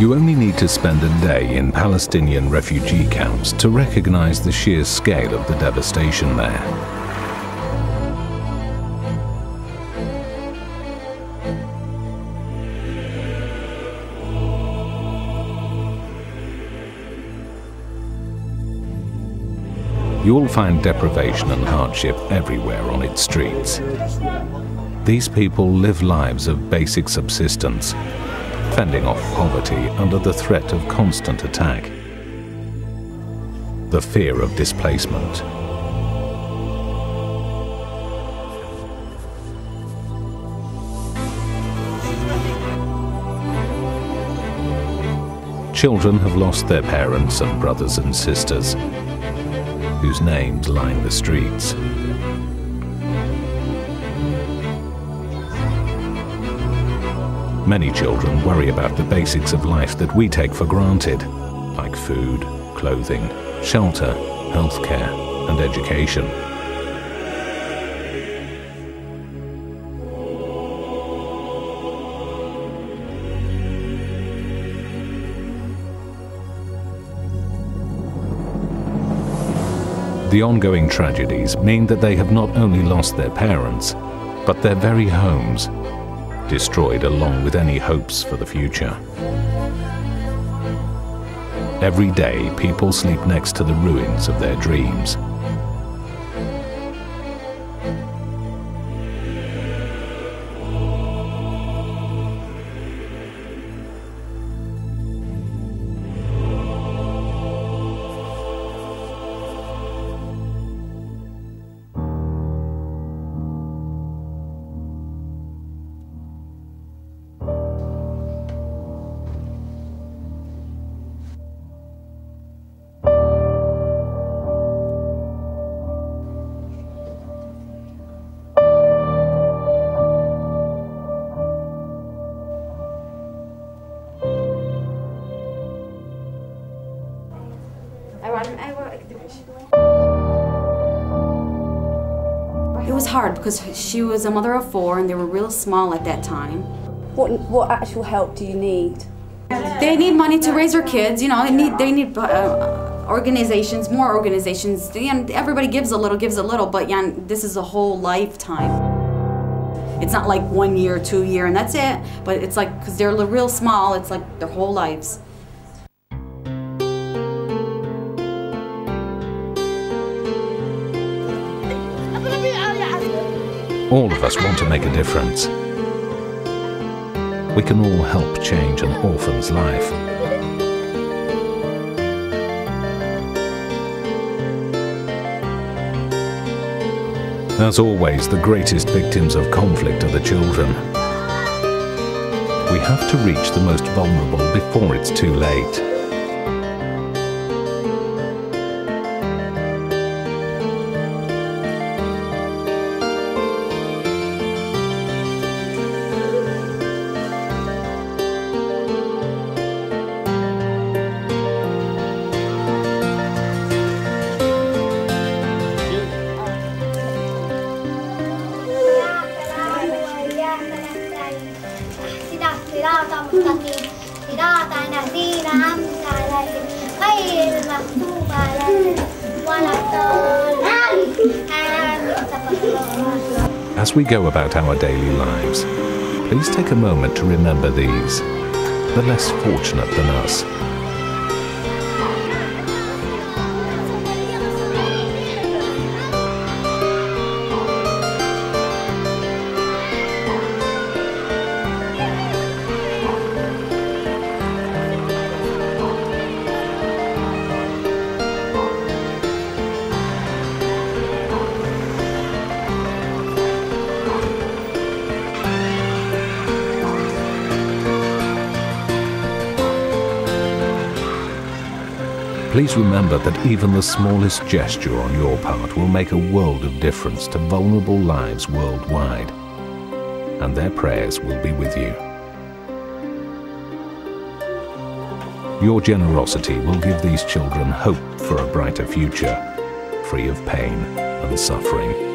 You only need to spend a day in Palestinian refugee camps to recognize the sheer scale of the devastation there. You'll find deprivation and hardship everywhere on its streets. These people live lives of basic subsistence, fending off poverty under the threat of constant attack. The fear of displacement. Children have lost their parents and brothers and sisters, whose names line the streets. Many children worry about the basics of life that we take for granted, like food, clothing, shelter, healthcare, and education. The ongoing tragedies mean that they have not only lost their parents, but their very homes, destroyed along with any hopes for the future. Every day, people sleep next to the ruins of their dreams. It was hard because she was a mother of 4 and they were real small at that time. What actual help do you need? They need money to raise their kids, you know, they need organizations, more organizations, and everybody gives a little, but yeah, this is a whole lifetime. It's not like 1 year, 2 year, and that's it, but it's like, because they're real small, it's like their whole lives. All of us want to make a difference. We can all help change an orphan's life. As always, the greatest victims of conflict are the children. We have to reach the most vulnerable before it's too late. As we go about our daily lives, please take a moment to remember these, the less fortunate than us. Please remember that even the smallest gesture on your part will make a world of difference to vulnerable lives worldwide, and their prayers will be with you. Your generosity will give these children hope for a brighter future, free of pain and suffering.